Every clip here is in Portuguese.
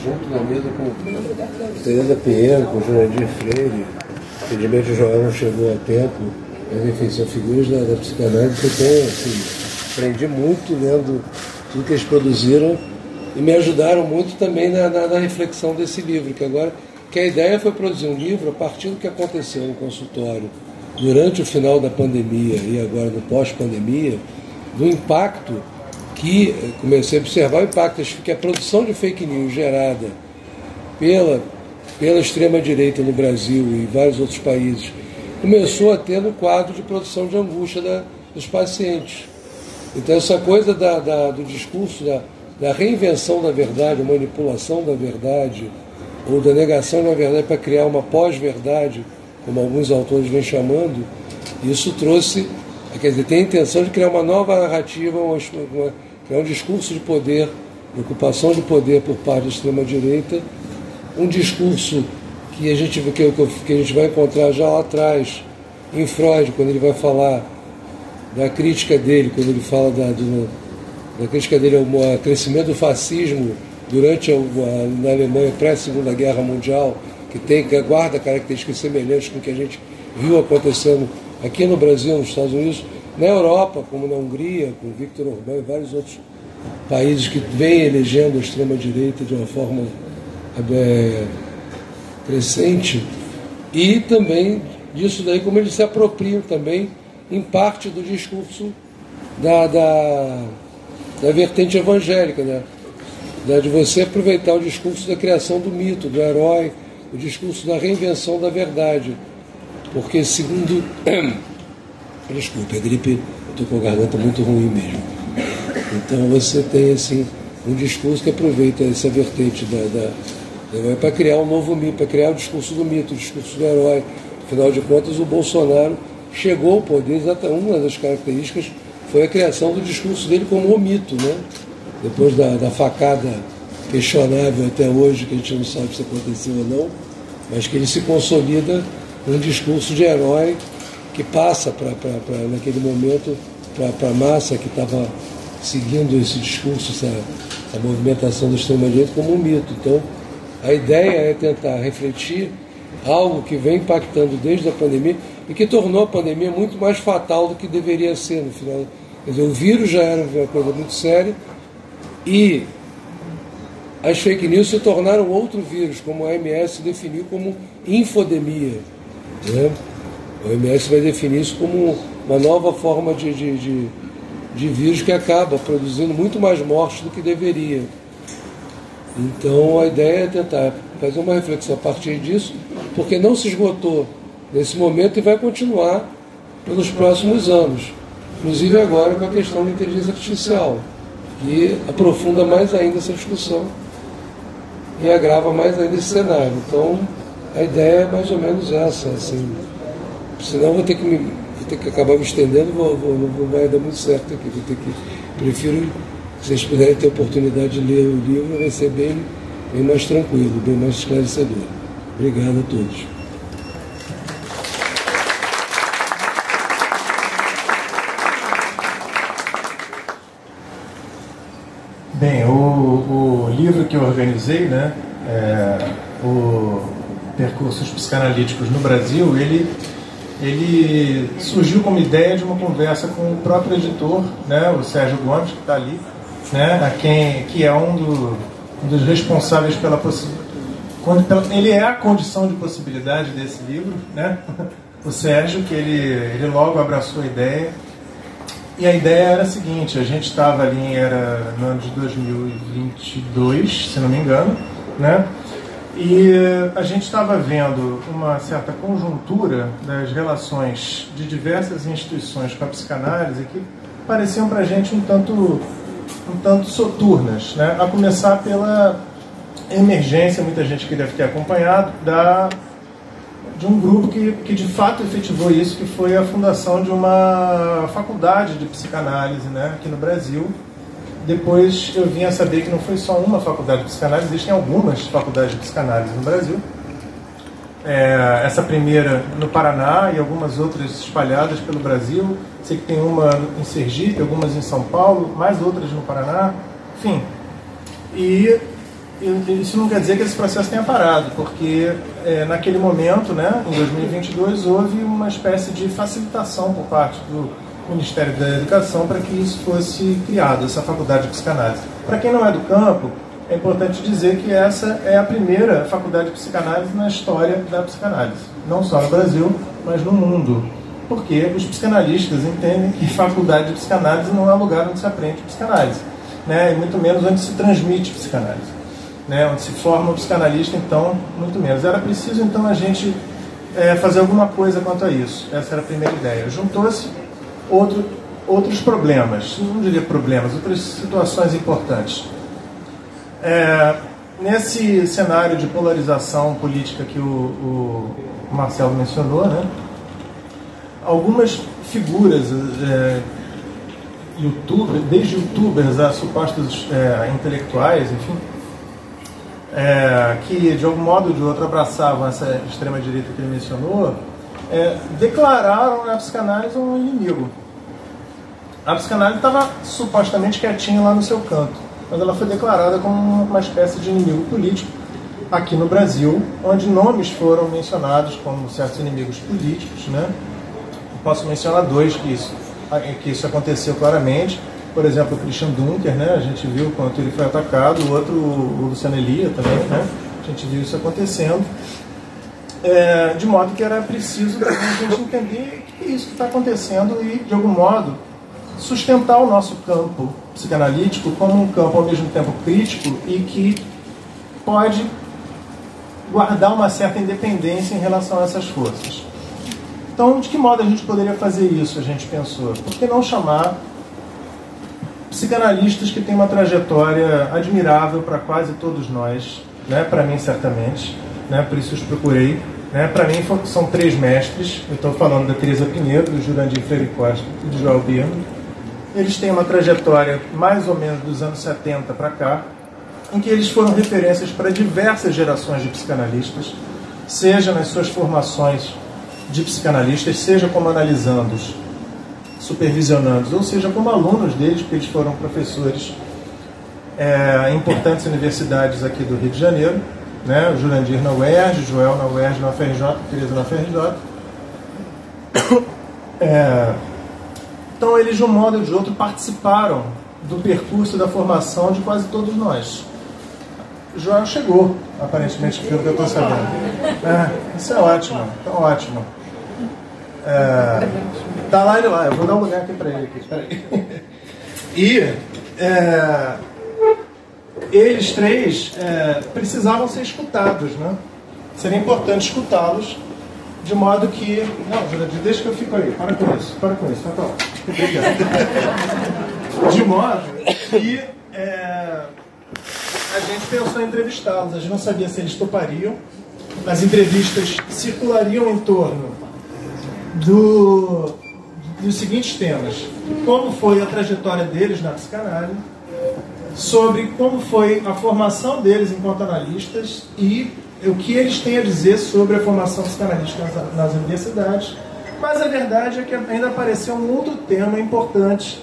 junto na mesa com Tereza Pinheiro, com Jurandir Freire. Infelizmente o Joel não chegou a tempo, mas enfim, são figuras da psicanálise que eu tenho, assim, aprendi muito lendo tudo que eles produziram e me ajudaram muito também na reflexão desse livro, que a ideia foi produzir um livro a partir do que aconteceu no consultório durante o final da pandemia e agora no pós-pandemia, do impacto que comecei a observar, o impacto que a produção de fake news gerada pela extrema-direita no Brasil e em vários outros países começou a ter no quadro de produção de angústia dos pacientes. Então essa coisa do discurso, da reinvenção da verdade, manipulação da verdade, ou da negação da verdade para criar uma pós-verdade, como alguns autores vêm chamando, isso trouxe, quer dizer, tem a intenção de criar uma nova narrativa, criar um discurso de poder, de ocupação de poder por parte da extrema-direita, um discurso que a gente vai encontrar já lá atrás, em Freud, quando ele vai falar da crítica dele, quando ele fala da crítica dele ao crescimento do fascismo durante na Alemanha pré-Segunda Guerra Mundial, que guarda características semelhantes com o que a gente viu acontecendo aqui no Brasil, nos Estados Unidos, na Europa, como na Hungria, com Viktor Orbán e vários outros países que vêm elegendo a extrema-direita de uma forma crescente, e também disso daí como eles se apropriam também em parte do discurso da vertente evangélica, né? De você aproveitar o discurso da criação do mito, do herói, o discurso da reinvenção da verdade, porque segundo desculpe, a gripe, eu estou com a garganta muito ruim mesmo, então você tem assim um discurso que aproveita essa vertente para criar um novo mito, para criar o discurso do mito, o discurso do herói. Afinal de contas, o Bolsonaro chegou ao poder, uma das características foi a criação do discurso dele como o mito, né? Depois da facada questionável até hoje, que a gente não sabe se aconteceu ou não, mas que ele se consolida num discurso de herói que passa naquele momento para a massa que estava seguindo esse discurso, essa movimentação da extrema-direita como um mito. Então, a ideia é tentar refletir algo que vem impactando desde a pandemia e que tornou a pandemia muito mais fatal do que deveria ser no final. Quer dizer, o vírus já era uma coisa muito séria e as fake news se tornaram outro vírus, como a OMS definiu como infodemia, né? A OMS vai definir isso como uma nova forma de vírus que acaba produzindo muito mais mortes do que deveria. Então a ideia é tentar fazer uma reflexão a partir disso, porque não se esgotou nesse momento e vai continuar pelos próximos anos, inclusive agora com a questão da inteligência artificial, que aprofunda mais ainda essa discussão e agrava mais ainda esse cenário. Então, a ideia é mais ou menos essa, assim, senão vou ter que acabar me estendendo, não vai dar muito certo aqui, prefiro, se vocês puderem ter a oportunidade de ler o livro, vai ser bem mais tranquilo, bem mais esclarecedor. Obrigado a todos. Bem, o livro que eu organizei, né, o Percursos Psicanalíticos no Brasil, ele surgiu como ideia de uma conversa com o próprio editor, né, o Sérgio Gomes, que está ali, né, que é um dos responsáveis pela possibilidade. Ele é a condição de possibilidade desse livro, né? O Sérgio, que ele logo abraçou a ideia. E a ideia era a seguinte: a gente estava ali, era no ano de 2022, se não me engano, né? E a gente estava vendo uma certa conjuntura das relações de diversas instituições com a psicanálise que pareciam para a gente um tanto soturnas, né? A começar pela emergência, muita gente que deve ter acompanhado, de um grupo que de fato efetivou isso, que foi a fundação de uma faculdade de psicanálise, né, aqui no Brasil. Depois eu vim a saber que não foi só uma faculdade de psicanálise, existem algumas faculdades de psicanálise no Brasil. Essa primeira no Paraná e algumas outras espalhadas pelo Brasil. Sei que tem uma em Sergipe, algumas em São Paulo, mais outras no Paraná, enfim. E isso não quer dizer que esse processo tenha parado, porque naquele momento, né, em 2022, houve uma espécie de facilitação por parte do Ministério da Educação para que isso fosse criado, essa faculdade de psicanálise. Para quem não é do campo, é importante dizer que essa é a primeira faculdade de psicanálise na história da psicanálise, não só no Brasil, mas no mundo, porque os psicanalistas entendem que faculdade de psicanálise não é um lugar onde se aprende psicanálise, né, e muito menos onde se transmite psicanálise. Né, onde se forma um psicanalista, então, muito menos. Era preciso, então, a gente fazer alguma coisa quanto a isso. Essa era a primeira ideia. Juntou-se outros problemas, não diria problemas, outras situações importantes. Nesse cenário de polarização política que o Marcelo mencionou, né, algumas figuras, desde youtubers a supostos intelectuais, enfim, que de algum modo ou de outro abraçavam essa extrema-direita que ele mencionou, declararam a psicanálise um inimigo. A psicanálise estava supostamente quietinha lá no seu canto, mas ela foi declarada como uma espécie de inimigo político aqui no Brasil, onde nomes foram mencionados como certos inimigos políticos, né? Posso mencionar dois que isso aconteceu claramente. Por exemplo, o Christian Dunker, né? A gente viu quanto ele foi atacado, o outro, o Luciano Elia também, né? A gente viu isso acontecendo. De modo que era preciso a gente entender que é isso que está acontecendo e, de algum modo, sustentar o nosso campo psicanalítico como um campo ao mesmo tempo crítico e que pode guardar uma certa independência em relação a essas forças. Então, de que modo a gente poderia fazer isso, a gente pensou? Por que não chamar psicanalistas que têm uma trajetória admirável para quase todos nós, né? Para mim, certamente, né? Por isso os procurei. Né? Para mim, são três mestres. Eu estou falando da Teresa Pinedo, do Jurandir Freire Costa e do Joel Birno. Eles têm uma trajetória mais ou menos dos anos 70 para cá, em que eles foram referências para diversas gerações de psicanalistas, seja nas suas formações de psicanalistas, seja como analisandos, supervisionandos, ou seja como alunos deles, porque eles foram professores em importantes universidades aqui do Rio de Janeiro, né? O Jurandir na UERJ, o Joel na UERJ, na UFRJ, a Teresa na UFRJ. Então eles, de um modo ou de outro, participaram do percurso da formação de quase todos nós. O Joel chegou, aparentemente, pelo que eu estou sabendo. Isso é ótimo, então ótimo. Tá lá ele lá, eu vou dar um lugar aqui para ele. Espera aí. E eles três precisavam ser escutados, né? Seria importante escutá-los De modo que... Não, Jurandir, deixa que eu fico aí. Para com isso, tá bom. Obrigado. De modo que a gente pensou em entrevistá-los. A gente não sabia se eles topariam. As entrevistas circulariam em torno dos seguintes temas: como foi a trajetória deles na psicanálise, sobre como foi a formação deles enquanto analistas e o que eles têm a dizer sobre a formação psicanalística nas universidades. Mas a verdade é que ainda apareceu um outro tema importante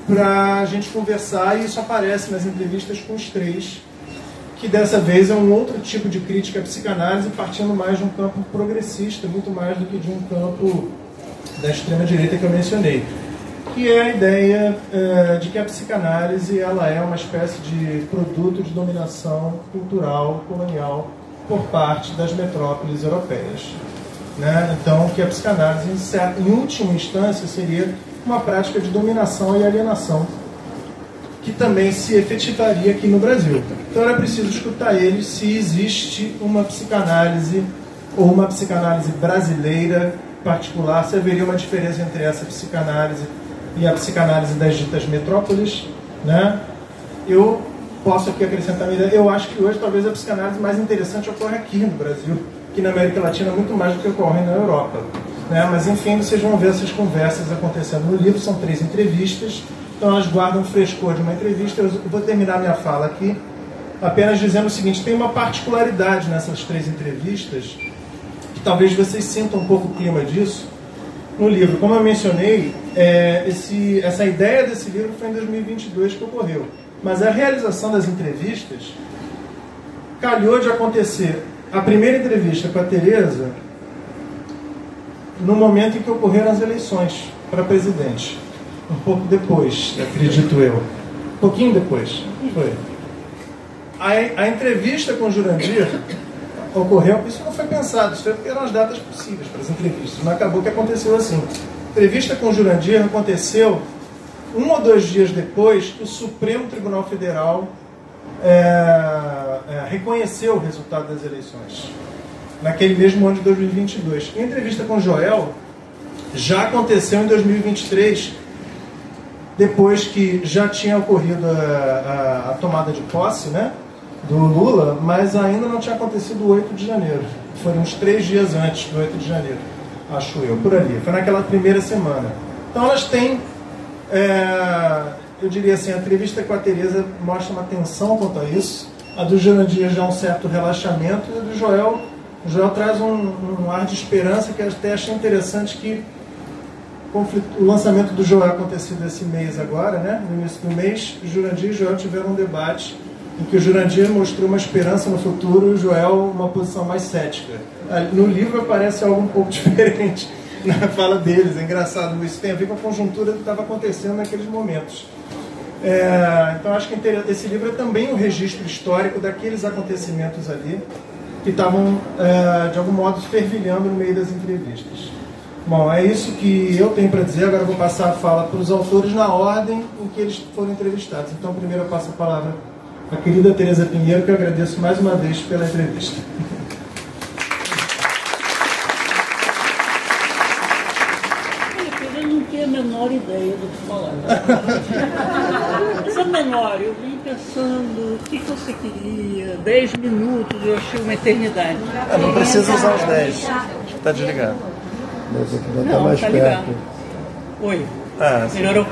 para a gente conversar, e isso aparece nas entrevistas com os três, que dessa vez é um outro tipo de crítica à psicanálise, partindo mais de um campo progressista, muito mais do que de um campo da extrema-direita que eu mencionei, que é a ideia de que a psicanálise ela é uma espécie de produto de dominação cultural colonial por parte das metrópoles europeias, né? Então, que a psicanálise, em última instância, seria uma prática de dominação e alienação, que também se efetivaria aqui no Brasil. Então era preciso escutar eles se existe uma psicanálise ou uma psicanálise brasileira particular, se haveria uma diferença entre essa psicanálise e a psicanálise das ditas metrópoles, né? Eu posso aqui acrescentar minha ideia. Eu acho que hoje talvez a psicanálise mais interessante ocorre aqui no Brasil, que na América Latina muito mais do que ocorre na Europa, né? Mas enfim, vocês vão ver essas conversas acontecendo no livro. São 3 entrevistas, então elas guardam o frescor de uma entrevista. Eu vou terminar minha fala aqui apenas dizendo o seguinte: tem uma particularidade nessas 3 entrevistas, que talvez vocês sintam um pouco o clima disso no livro. Como eu mencionei, essa ideia desse livro foi em 2022 que ocorreu, mas a realização das entrevistas calhou de acontecer a primeira entrevista com a Tereza no momento em que ocorreram as eleições para presidente, um pouco depois, acredito eu, um pouquinho depois, foi. A entrevista com o Jurandir ocorreu, isso não foi pensado, isso foi porque eram as datas possíveis para as entrevistas, mas acabou que aconteceu assim. A entrevista com o Jurandir aconteceu 1 ou 2 dias depois que o Supremo Tribunal Federal reconheceu o resultado das eleições, naquele mesmo ano de 2022. E a entrevista com o Joel já aconteceu em 2023, depois que já tinha ocorrido a tomada de posse, né, do Lula, mas ainda não tinha acontecido o 8 de janeiro. Foram uns 3 dias antes do 8 de janeiro, acho eu, por ali. Foi naquela primeira semana. Então elas têm, eu diria assim, a entrevista com a Tereza mostra uma tensão quanto a isso. A do Jurandir já um certo relaxamento, e a do Joel, o Joel traz um ar de esperança, que eu até achei interessante que o lançamento do Joel acontecido esse mês agora, né, no início do mês, Jurandir e Joel tiveram um debate em que o Jurandir mostrou uma esperança no futuro e o Joel uma posição mais cética. No livro aparece algo um pouco diferente na fala deles, é engraçado, isso tem a ver com a conjuntura que estava acontecendo naqueles momentos. Então acho que esse livro é também um registro histórico daqueles acontecimentos ali que estavam de algum modo fervilhando no meio das entrevistas. Bom, é isso que eu tenho para dizer. Agora eu vou passar a fala para os autores na ordem em que eles foram entrevistados. Então primeiro eu passo a palavra à querida Tereza Pinheiro, que eu agradeço mais uma vez pela entrevista. Eu não tenho a menor ideia do que falar. Mas a menor, eu vim pensando o que você queria. 10 minutos, eu achei uma eternidade. Não precisa usar os 10. Está desligado. Mas aqui vai estar Não, mais tá perto. ligado. Oi. Melhorou?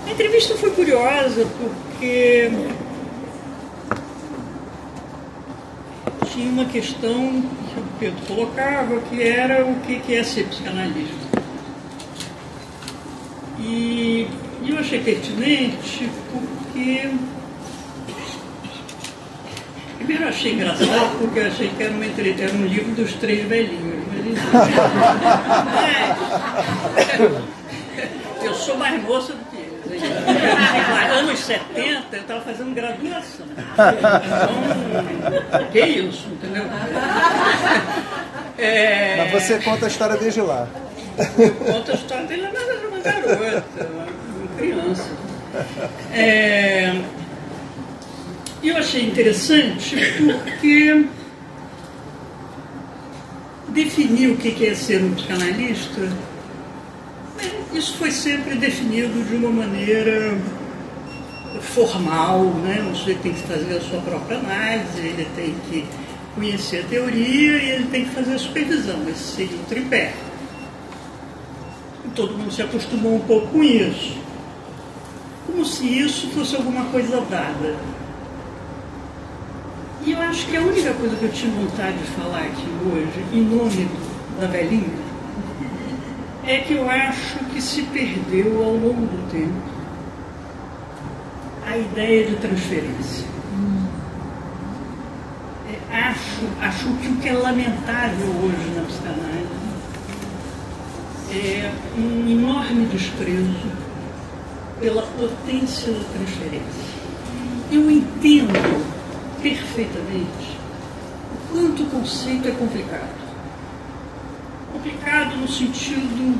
A entrevista foi curiosa porque tinha uma questão que o Pedro colocava, que era o que é ser psicanalista. E eu achei pertinente porque... Primeiro eu achei engraçado porque eu achei que era um livro dos 3 velhinhos. Mas eu sou mais moça do que eles. Anos 70 eu estava fazendo graduação. Então, que isso, entendeu? Mas você conta a história desde lá. Conta a história dele, mas era uma garota, uma criança. E eu achei interessante porque definir o que é ser um psicanalista, isso foi sempre definido de uma maneira formal, né? O sujeito tem que fazer a sua própria análise, ele tem que conhecer a teoria e ele tem que fazer a supervisão. Esse seria o tripé. E todo mundo se acostumou um pouco com isso. Como se isso fosse alguma coisa dada. E eu acho que a única coisa que eu tinha vontade de falar aqui hoje, em nome da velhinha, é que eu acho que se perdeu ao longo do tempo a ideia de transferência. Acho que o que é lamentável hoje na psicanálise é um enorme desprezo pela potência da transferência. Eu entendo perfeitamente o quanto o conceito é complicado. Complicado no sentido,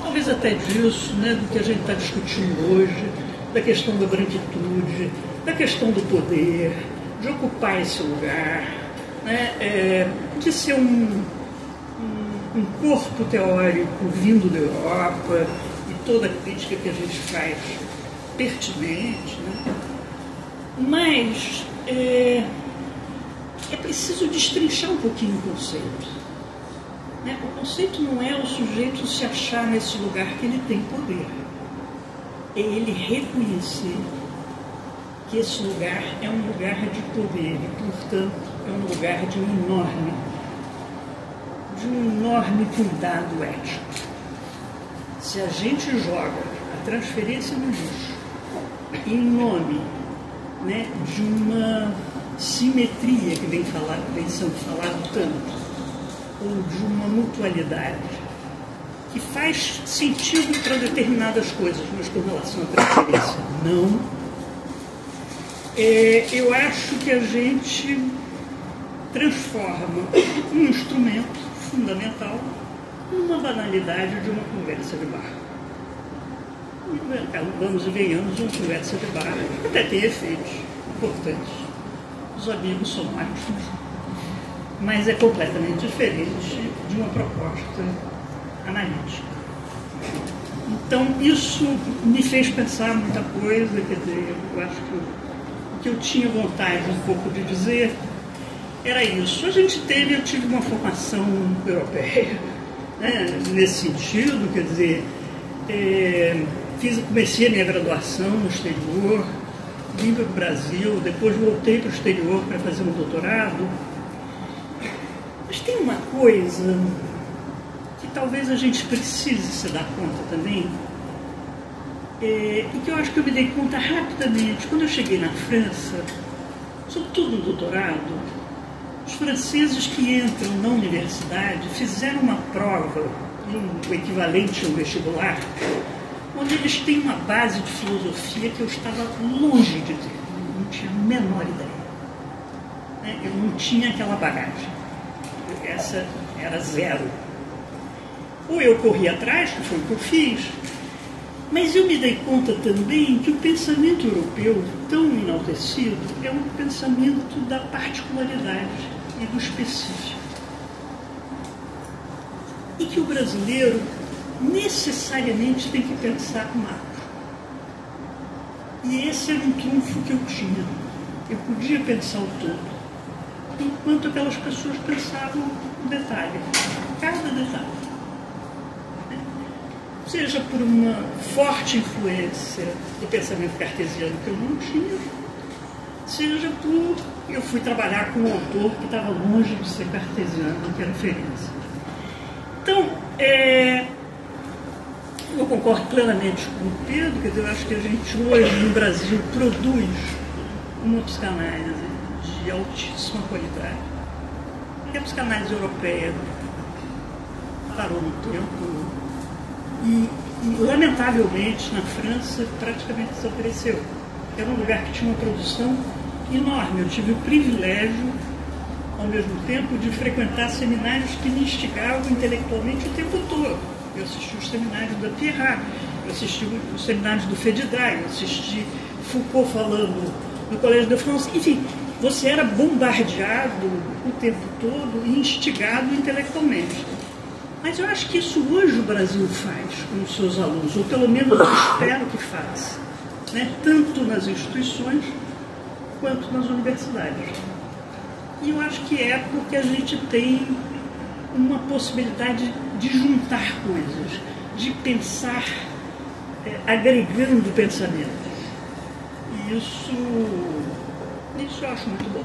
talvez até disso, né, do que a gente está discutindo hoje, da questão da branquitude, da questão do poder, de ocupar esse lugar, né, de ser um corpo teórico vindo da Europa e toda a crítica que a gente faz pertinente, né? Mas é preciso destrinchar um pouquinho o conceito. Né? O conceito não é o sujeito se achar nesse lugar que ele tem poder. É ele reconhecer que esse lugar é um lugar de poder e, portanto, é um lugar de um enorme cuidado ético. Se a gente joga a transferência no lixo em nome, né, de uma simetria que vem sendo falado tanto, ou de uma mutualidade que faz sentido para determinadas coisas, mas com relação à transferência não, eu acho que a gente transforma um instrumento fundamental numa banalidade de uma conversa de bar. Vamos e venhamos, uma conversa de bar até tem efeitos importantes. Os amigos são ótimos, mas é completamente diferente de uma proposta analítica. Então, isso me fez pensar muita coisa, quer dizer, eu acho que o que eu tinha vontade um pouco de dizer era isso. Eu tive uma formação europeia, né, nesse sentido, quer dizer, comecei a minha graduação no exterior, vim para o Brasil, depois voltei para o exterior para fazer um doutorado. Mas tem uma coisa que talvez a gente precise se dar conta também, e que eu acho que eu me dei conta rapidamente. Quando eu cheguei na França, sobretudo no doutorado, os franceses que entram na universidade fizeram uma prova, o equivalente ao vestibular, onde eles têm uma base de filosofia que eu estava longe de ter, não tinha a menor ideia. Eu não tinha aquela bagagem, essa era zero. Ou eu corri atrás, que foi o que eu fiz, mas eu me dei conta também que o pensamento europeu, tão enaltecido, é um pensamento da particularidade e do específico. E que o brasileiro necessariamente tem que pensar macro. E esse era um trunfo que eu tinha. Eu podia pensar o todo, enquanto aquelas pessoas pensavam o detalhe, cada detalhe. Seja por uma forte influência do pensamento cartesiano que eu não tinha, seja por eu fui trabalhar com um autor que estava longe de ser cartesiano, que era Ferenczi. Então, eu concordo plenamente com o Pedro, quer dizer, eu acho que a gente hoje no Brasil produz uma psicanálise de altíssima qualidade. E a psicanálise europeia parou no tempo e lamentavelmente, na França, praticamente desapareceu. Era um lugar que tinha uma produção enorme. Eu tive o privilégio, ao mesmo tempo, de frequentar seminários que me instigavam intelectualmente o tempo todo. Eu assisti os seminários da Pierrat, eu assisti os seminários do Fédidrat, eu assisti Foucault falando no Collège de France. Enfim, você era bombardeado o tempo todo e instigado intelectualmente. Mas eu acho que isso hoje o Brasil faz com os seus alunos, ou pelo menos eu espero que faça, né? Tanto nas instituições quanto nas universidades. E eu acho que é porque a gente tem uma possibilidade de juntar coisas, de pensar agregando pensamentos. E isso eu acho muito bom.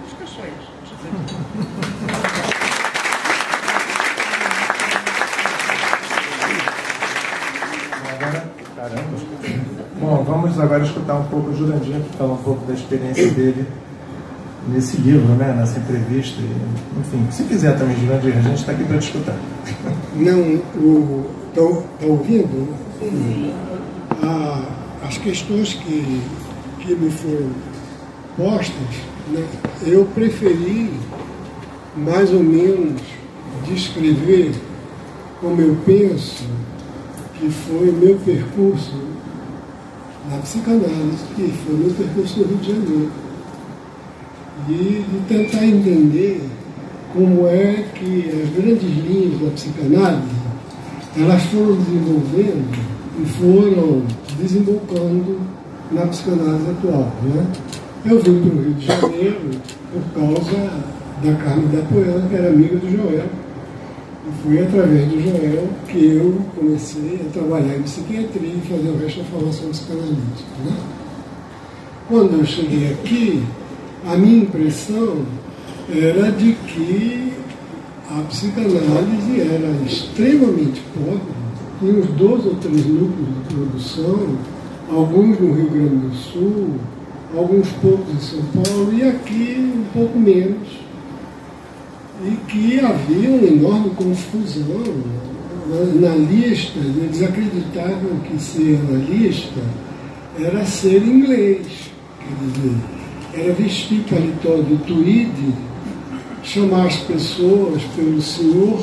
Acho que é só isso. Caramba. Bom, vamos agora escutar um pouco o Jurandir, que fala um pouco da experiência dele nesse livro, né, nessa entrevista. Enfim, se quiser também, Jurandir, a gente está aqui para te escutar. Não, está ouvindo? As questões que me foram postas, né, eu preferi mais ou menos descrever como eu penso que foi o meu percurso na psicanálise, que foi o meu percurso no Rio de Janeiro. E tentar entender como é que as grandes linhas da psicanálise elas foram desenvolvendo e foram desembocando na psicanálise atual, né? Eu vim para o Rio de Janeiro por causa da Carmen da Poena, que era amiga do Joel. E foi através do Joel que eu comecei a trabalhar em psiquiatria e fazer o resto da formação psicanalítica, né? Quando eu cheguei aqui, a minha impressão era de que a psicanálise era extremamente pobre, tinha uns 2 ou 3 núcleos de produção, alguns no Rio Grande do Sul, alguns poucos em São Paulo, e aqui um pouco menos. E que havia uma enorme confusão. Analistas, eles acreditavam que ser analista era ser inglês, quer dizer, era vestir paletó de tweed, chamar as pessoas pelo senhor,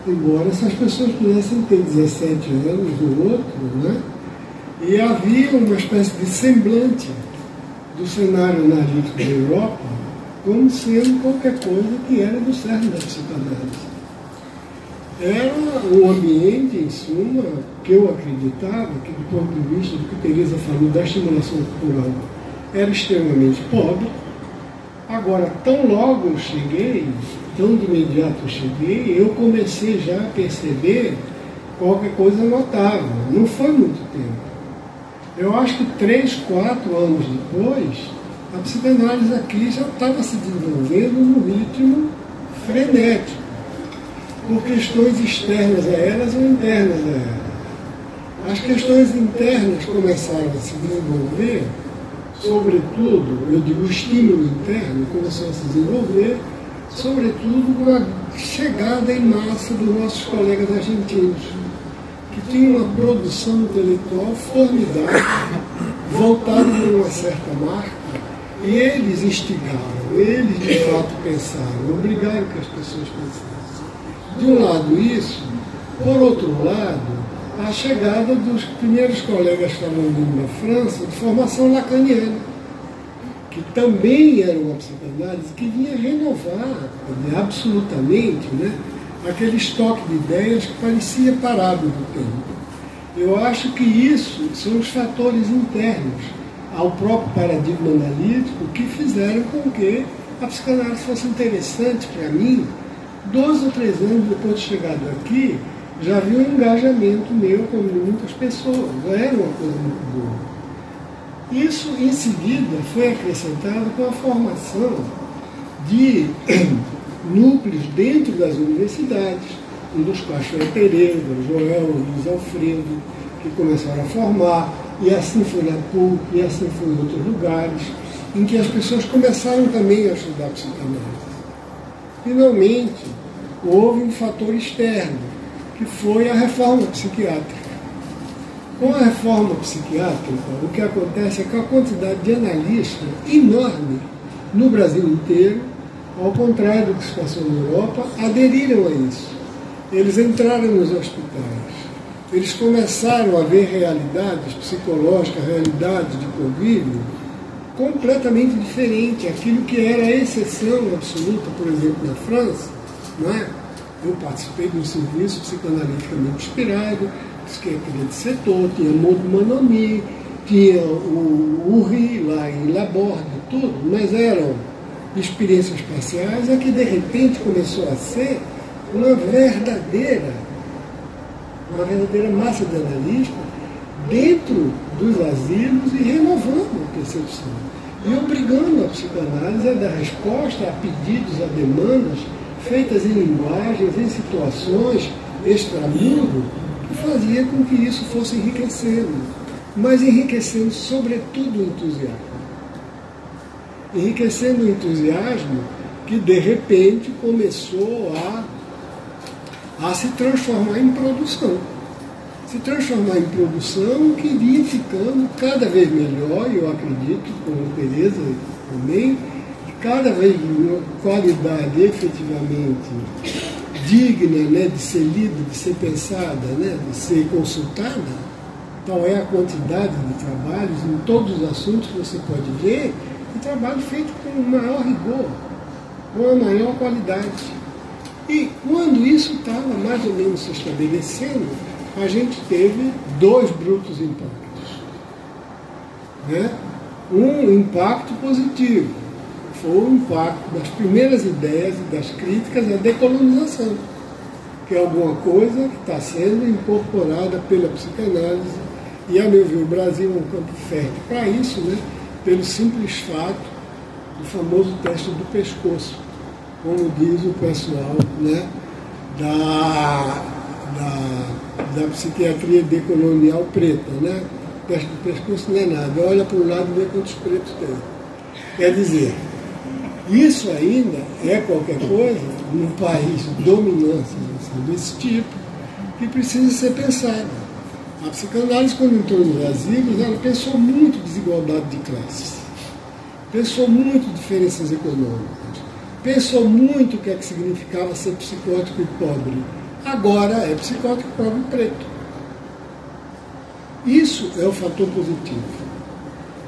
embora essas pessoas pudessem ter 17 anos do outro, né? E havia uma espécie de semblante do cenário analítico da Europa como sendo qualquer coisa que era do cerne da psicanálise. Era um ambiente, em suma, que eu acreditava que, do ponto de vista do que Teresa falou da estimulação cultural, era extremamente pobre. Agora, tão logo eu cheguei, tão de imediato eu cheguei, eu comecei já a perceber qualquer coisa notável. Não foi muito tempo. Eu acho que 3, 4 anos depois, a psicanálise aqui já estava se desenvolvendo num ritmo frenético, por questões externas a elas ou internas a elas. As questões internas começaram a se desenvolver, sobretudo, eu digo, o estímulo interno começou a se desenvolver, sobretudo com a chegada em massa dos nossos colegas argentinos, que tinham uma produção intelectual formidável, voltada por uma certa marca, e eles instigaram, eles de fato pensaram, obrigaram que as pessoas pensassem. De um lado isso, por outro lado, a chegada dos primeiros colegas que estavam vindo da França, de formação lacaniana, que também era uma psicanálise que vinha renovar absolutamente, né, aquele estoque de ideias que parecia parado no tempo. Eu acho que isso são os fatores internos ao próprio paradigma analítico que fizeram com que a psicanálise fosse interessante para mim. 2 ou 3 anos depois de chegado aqui, já havia um engajamento meu com muitas pessoas, já era uma coisa muito boa. Isso, em seguida, foi acrescentado com a formação de núcleos dentro das universidades, um dos quais foi a Tereza, o Joel, o Luiz Alfredo, que começaram a formar, e assim foi na PUC, e assim foi em outros lugares, em que as pessoas começaram também a estudar psicanálise. Finalmente, houve um fator externo, que foi a reforma psiquiátrica. Com a reforma psiquiátrica, o que acontece é que a quantidade de analistas enorme no Brasil inteiro, ao contrário do que se passou na Europa, aderiram a isso. Eles entraram nos hospitais. Eles começaram a ver realidades psicológicas, realidades de convívio, completamente diferente. Aquilo que era a exceção absoluta, por exemplo, na França, não é? Eu participei de um serviço psicanaliticamente inspirado, psiquiatria de setor, tinha Maud Manomy, tinha o Uri lá em Laborde, tudo, mas eram experiências parciais, é que de repente começou a ser uma verdadeira massa de analistas dentro dos asilos e renovando a percepção. E obrigando a psicanálise a dar resposta a pedidos, a demandas feitas em linguagens, em situações extramundo, que fazia com que isso fosse enriquecendo, mas enriquecendo sobretudo o entusiasmo. Enriquecendo o entusiasmo que de repente começou a se transformar em produção. Se transformar em produção que iria ficando cada vez melhor, eu acredito, com Teresa também, cada vez uma qualidade efetivamente digna, né, de ser lida, de ser pensada, né, de ser consultada. Tal é a quantidade de trabalhos em todos os assuntos que você pode ver, e trabalho feito com o maior rigor, com a maior qualidade. E quando isso estava mais ou menos se estabelecendo, a gente teve dois brutos impactos. Né? Um impacto positivo, foi o impacto das primeiras ideias e das críticas à decolonização, que é alguma coisa que está sendo incorporada pela psicanálise, e, a meu ver, o Brasil é um campo fértil para isso, né? Pelo simples fato do famoso teste do pescoço, como diz o pessoal, né? da psiquiatria decolonial preta, né? O teste do pescoço não é nada, olha para o lado e vê quantos pretos tem. Quer dizer, isso ainda é qualquer coisa num país de dominância desse tipo que precisa ser pensado. A psicanálise, quando entrou nos asilos, ela pensou muito desigualdade de classes, pensou muito diferenças econômicas, pensou muito o que é que significava ser psicótico e pobre. Agora é psicótico, pobre e preto. Isso é o fator positivo.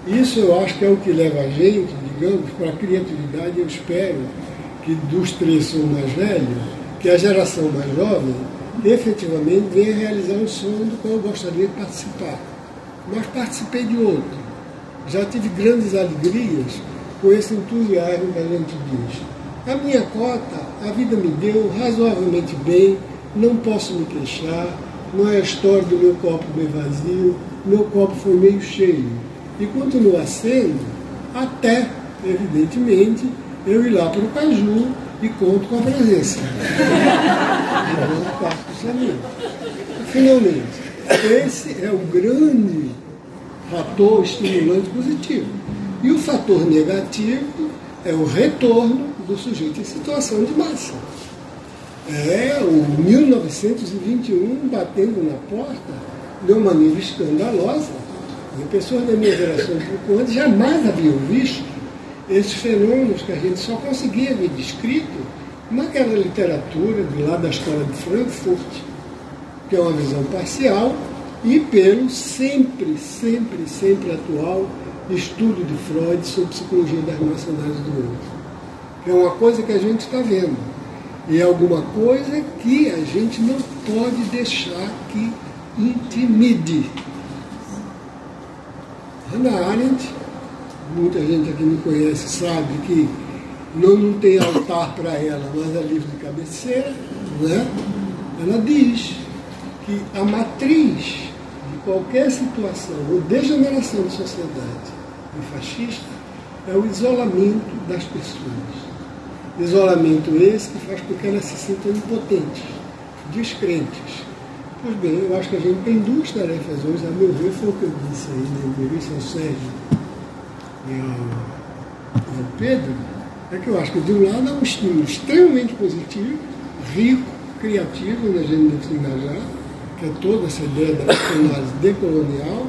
Isso eu acho que é o que leva a gente, digamos, para a criatividade. Eu espero que dos três sou mais velho, que a geração mais jovem efetivamente venha realizar um sonho do qual eu gostaria de participar. Mas participei de outro. Já tive grandes alegrias com esse entusiasmo que a gente diz. A minha cota, a vida me deu razoavelmente bem, não posso me queixar, não é a história do meu copo meio vazio, meu copo foi meio cheio. E continua sendo, até, evidentemente, eu ir lá para o Caju e conto com a presença. Finalmente, esse é o grande fator estimulante positivo. E o fator negativo é o retorno do sujeito em situação de massa. É o 1921 batendo na porta de uma maneira escandalosa. E pessoas da minha geração um pouco antes jamais haviam visto esses fenômenos que a gente só conseguia ver descrito naquela literatura de lá da escola de Frankfurt, que é uma visão parcial, e pelo sempre atual estudo de Freud sobre psicologia das relacionais do outro. Que é uma coisa que a gente está vendo. E é alguma coisa que a gente não pode deixar que intimide. Hannah Arendt, muita gente aqui me conhece, sabe que não tem altar para ela, mas é livro de cabeceira, né? Ela diz que a matriz de qualquer situação ou degeneração de sociedade e fascista é o isolamento das pessoas. Isolamento esse que faz com que elas se sintam impotentes, descrentes. Pois bem, eu acho que a gente tem duas tarefas hoje, a meu ver, foi o que eu disse aí, né? Eu disse ao Sérgio e ao Pedro, é que eu acho que de um lado é um estímulo extremamente positivo, rico, criativo, onde a gente deve se engajar, que é toda essa ideia da psicanálise decolonial,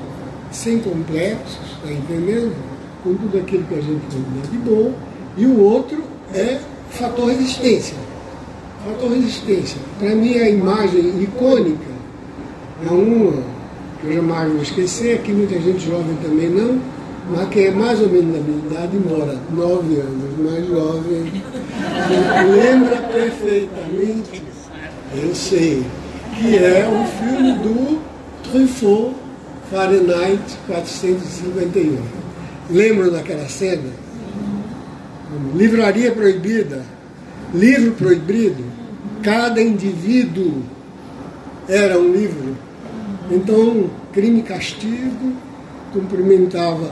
sem complexos, está entendendo? Com tudo aquilo que a gente tem de bom, e o outro é fator resistência. Fator resistência. Para mim, a imagem icônica é uma que eu jamais vou esquecer, aqui muita gente jovem também não, mas que é mais ou menos da minha idade, mora 9 anos mais jovem, lembra perfeitamente, eu sei, que é o filme do Truffaut, Fahrenheit 451. Lembram daquela cena? Livraria proibida, livro proibido, cada indivíduo era um livro. Então, Crime e Castigo cumprimentava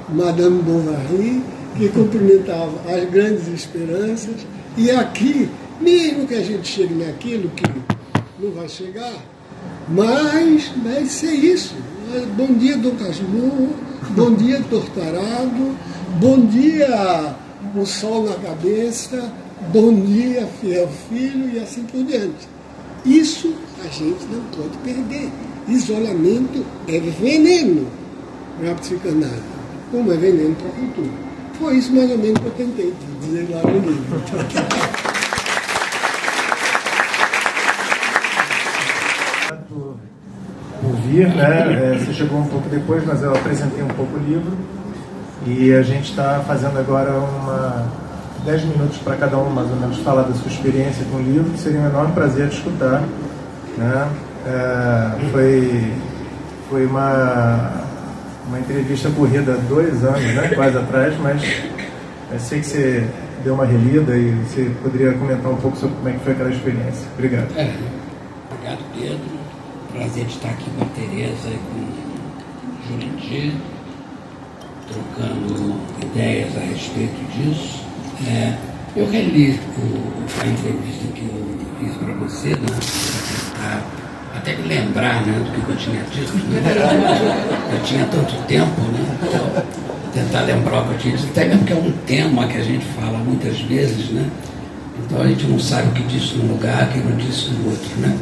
Madame Bovary, que cumprimentava As Grandes Esperanças, e aqui, mesmo que a gente chegue naquilo que não vai chegar, mas vai ser isso. Bom dia, Dom Casmurro, bom dia, Tortarado, bom dia, o sol na cabeça, bom dia, fiel filho, e assim por diante. Isso a gente não pode perder. Isolamento é veneno para a psicanálise, como é veneno para a cultura. Foi isso mais ou menos que eu tentei dizer lá no livro. Por vir, né? Você chegou um pouco depois, mas eu apresentei um pouco o livro e a gente está fazendo agora 10 minutos para cada um, mais ou menos, falar da sua experiência com o livro, que seria um enorme prazer de escutar, né? Foi uma entrevista corrida há 2 anos, né? Quase atrás, mas eu sei que você deu uma relida e você poderia comentar um pouco sobre como é que foi aquela experiência. Obrigado. Obrigado, Pedro. Prazer de estar aqui com a Tereza e com o Jurandir, trocando ideias a respeito disso. Eu reli a entrevista que eu fiz para você, né, para até me lembrar, né, do que eu tinha dito. Né? Eu tinha tanto tempo, né, então, tentar lembrar o que eu tinha dito, até mesmo que é um tema que a gente fala muitas vezes, né? Então a gente não sabe o que disse num lugar, o que não disse no outro, né?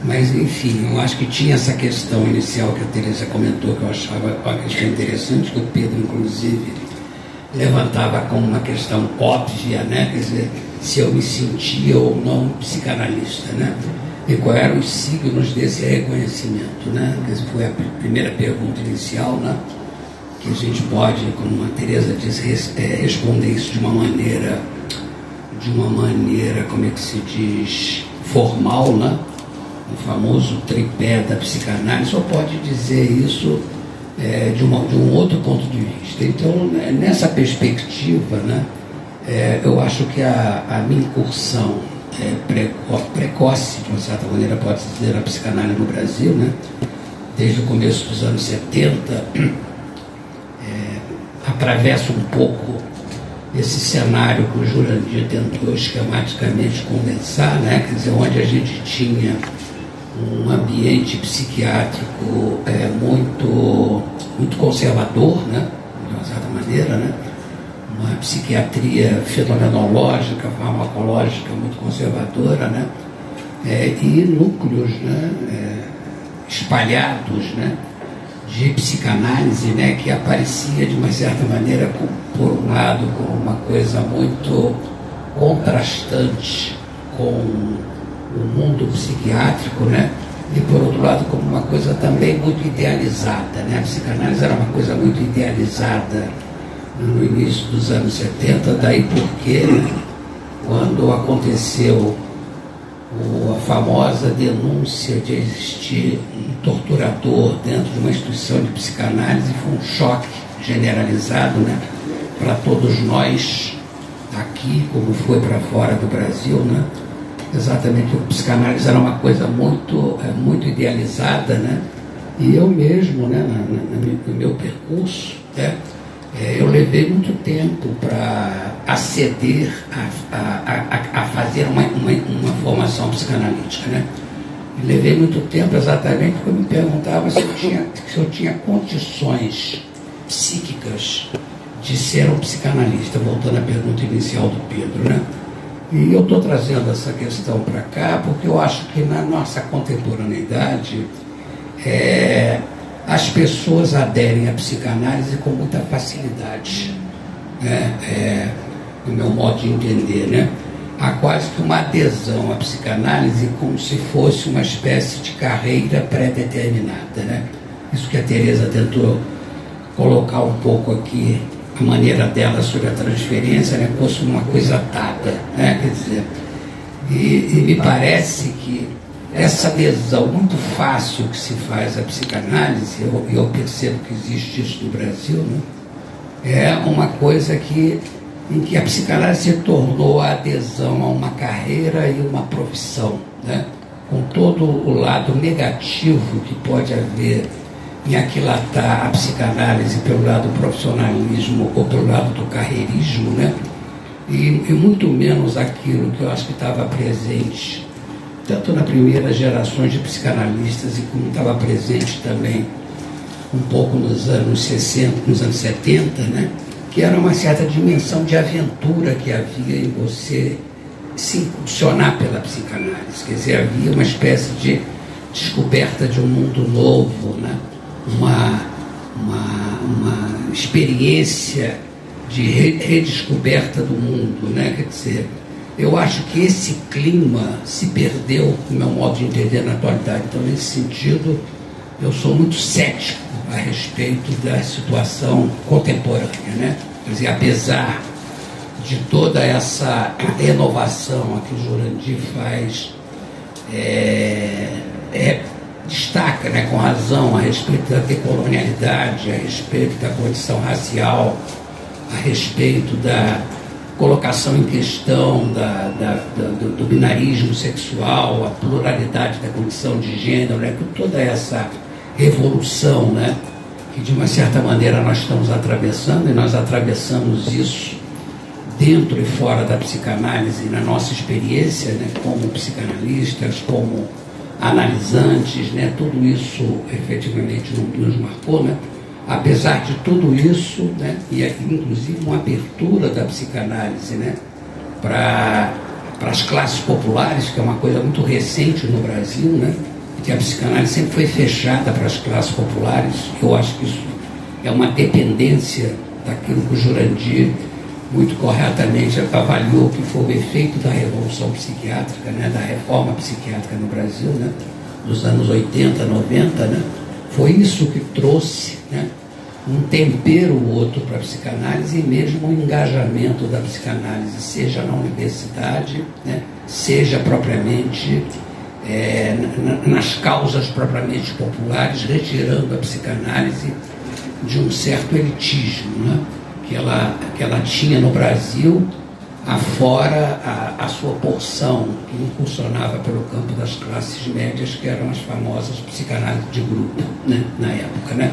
Mas, enfim, eu acho que tinha essa questão inicial que a Teresa comentou, que eu achava uma questão interessante, que o Pedro, inclusive, levantava como uma questão óbvia, né? Quer dizer, se eu me sentia ou não psicanalista, né? E quais eram os signos desse reconhecimento, né? Essa foi a primeira pergunta inicial, né? Que a gente pode, como a Teresa disse, responder isso de uma maneira, como é que se diz, formal, né? O famoso tripé da psicanálise, só pode dizer isso de um outro ponto de vista. Então, nessa perspectiva, né, eu acho que a minha incursão precoce, de uma certa maneira, pode-se dizer, na psicanálise no Brasil, né, desde o começo dos anos 70, atravessa um pouco esse cenário que o Jurandir tentou esquematicamente condensar, né, quer dizer, onde a gente tinha um ambiente psiquiátrico muito conservador, né, de uma certa maneira, né, uma psiquiatria fenomenológica, farmacológica muito conservadora, né, e núcleos, né, espalhados, né, de psicanálise, né, que aparecia de uma certa maneira, por um lado, como uma coisa muito contrastante com o mundo psiquiátrico, né? E por outro lado como uma coisa também muito idealizada, né? A psicanálise era uma coisa muito idealizada no início dos anos 70, daí porque, né, quando aconteceu a famosa denúncia de existir um torturador dentro de uma instituição de psicanálise, foi um choque generalizado, né, para todos nós aqui, como foi para fora do Brasil, né? Exatamente, o psicanálise era uma coisa muito idealizada, né? E eu mesmo, né, no meu percurso, né, eu levei muito tempo para aceder a fazer uma formação psicanalítica, né? E levei muito tempo exatamente porque eu me perguntava se eu tinha condições psíquicas de ser um psicanalista, voltando à pergunta inicial do Pedro, né? E eu estou trazendo essa questão para cá porque eu acho que na nossa contemporaneidade as pessoas aderem à psicanálise com muita facilidade, né? No meu modo de entender, né? Há quase que uma adesão à psicanálise como se fosse uma espécie de carreira pré-determinada, né? Isso que a Teresa tentou colocar um pouco aqui a maneira dela sobre a transferência, né, fosse uma coisa dada, né, quer dizer, e me parece que essa adesão muito fácil que se faz à psicanálise, eu percebo que existe isso no Brasil, né, é uma coisa em que a psicanálise se tornou a adesão a uma carreira e uma profissão, né, com todo o lado negativo que pode haver em aquilatar a psicanálise pelo lado do profissionalismo ou pelo lado do carreirismo, né? E muito menos aquilo que eu acho que estava presente, tanto nas primeiras gerações de psicanalistas e como estava presente também um pouco nos anos 60, nos anos 70, né? Que era uma certa dimensão de aventura que havia em você se impulsionar pela psicanálise. Quer dizer, havia uma espécie de descoberta de um mundo novo, né? Uma experiência de redescoberta do mundo, né? Quer dizer, eu acho que esse clima se perdeu, no meu modo de entender, na atualidade. Então, nesse sentido, eu sou muito cético a respeito da situação contemporânea, né? Quer dizer, apesar de toda essa renovação a que o Jurandir faz, destaca, né, com razão, a respeito da decolonialidade, a respeito da condição racial, a respeito da colocação em questão do binarismo sexual, a pluralidade da condição de gênero, né, com toda essa revolução, né, que de uma certa maneira nós estamos atravessando, e nós atravessamos isso dentro e fora da psicanálise, na nossa experiência, né, como psicanalistas, como analisantes, né, tudo isso efetivamente nos marcou, né? Apesar de tudo isso, né, e inclusive uma abertura da psicanálise, né, para as classes populares, que é uma coisa muito recente no Brasil, né, que a psicanálise sempre foi fechada para as classes populares. Eu acho que isso é uma dependência daquilo que o Jurandir muito corretamente avaliou que foi o efeito da revolução psiquiátrica, né, da reforma psiquiátrica no Brasil, né, dos anos 80, 90, né, foi isso que trouxe, né, um tempero ou outro para a psicanálise e mesmo um engajamento da psicanálise, seja na universidade, né, seja propriamente nas causas propriamente populares, retirando a psicanálise de um certo elitismo, né, que ela tinha no Brasil, afora a sua porção, que incursionava pelo campo das classes médias, que eram as famosas psicanálises de grupo, né, na época, né?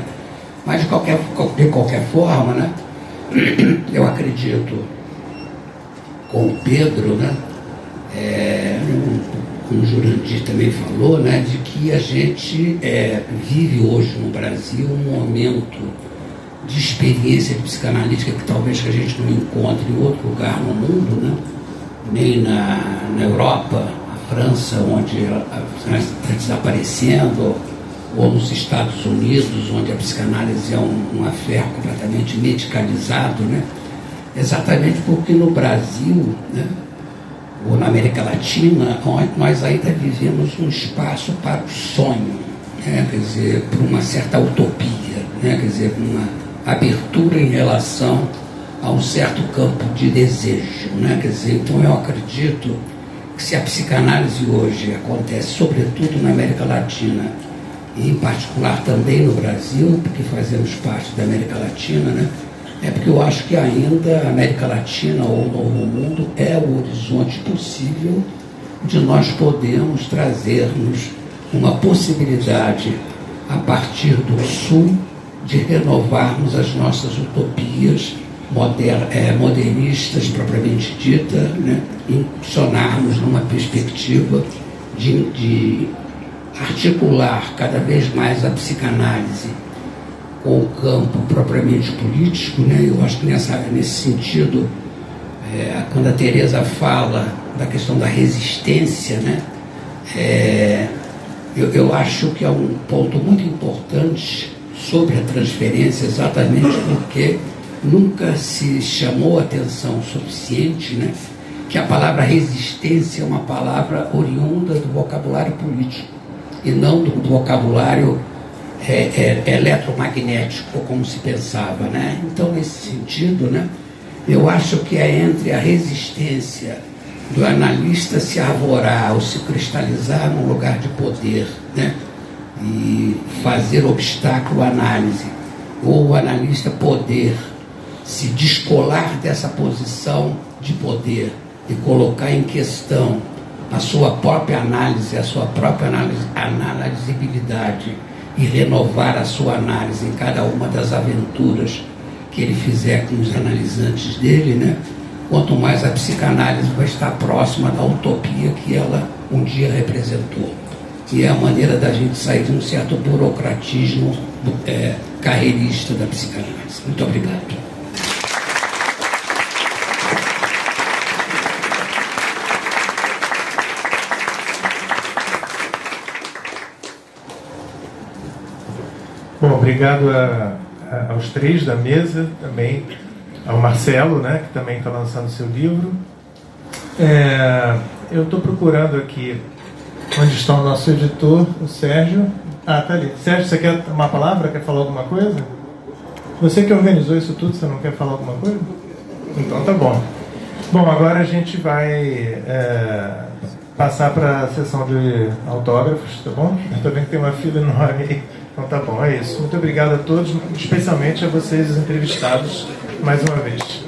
Mas de qualquer forma, né, eu acredito, com o Pedro, né, como o Jurandir também falou, né, de que a gente vive hoje no Brasil um momento de experiência de psicanalítica que talvez que a gente não encontre em outro lugar no mundo, né? Nem na Europa, a França, onde a psicanálise está desaparecendo, ou nos Estados Unidos, onde a psicanálise é um affair completamente medicalizado, né? Exatamente porque no Brasil, né, ou na América Latina, nós ainda vivemos um espaço para o sonho, né? Quer dizer, para uma certa utopia, né? Quer dizer, uma abertura em relação a um certo campo de desejo, né? Quer dizer, então eu acredito que se a psicanálise hoje acontece sobretudo na América Latina e em particular também no Brasil, porque fazemos parte da América Latina, né, é porque eu acho que ainda a América Latina ou o Novo Mundo é o horizonte possível de nós podermos trazermos uma possibilidade a partir do Sul de renovarmos as nossas utopias modernistas propriamente dita, né, impulsionarmos numa perspectiva de articular cada vez mais a psicanálise com o campo propriamente político, né. Eu acho que nesse sentido, quando a Teresa fala da questão da resistência, né, eu acho que é um ponto muito importante sobre a transferência, exatamente porque nunca se chamou atenção o suficiente, né, que a palavra resistência é uma palavra oriunda do vocabulário político e não do vocabulário eletromagnético, como se pensava, né? Então, nesse sentido, né, eu acho que é entre a resistência do analista se arvorar ou se cristalizar num lugar de poder, né, e fazer obstáculo à análise, ou o analista poder se descolar dessa posição de poder e colocar em questão a sua própria análise, a sua própria analisabilidade, e renovar a sua análise em cada uma das aventuras que ele fizer com os analisantes dele, né? Quanto mais a psicanálise vai estar próxima da utopia que ela um dia representou. E é a maneira da gente sair de um certo burocratismo carreirista da psicanálise. Muito obrigado. Bom, obrigado aos três da mesa, também ao Marcelo, né, que também está lançando seu livro. Eu estou procurando aqui onde está o nosso editor, o Sérgio. Ah, tá ali. Sérgio, você quer uma palavra? Quer falar alguma coisa? Você que organizou isso tudo, você não quer falar alguma coisa? Então tá bom. Bom, agora a gente vai passar para a sessão de autógrafos, tá bom? Eu tô vendo que tem uma fila enorme aí. Então tá bom, é isso. Muito obrigado a todos, especialmente a vocês, os entrevistados, mais uma vez.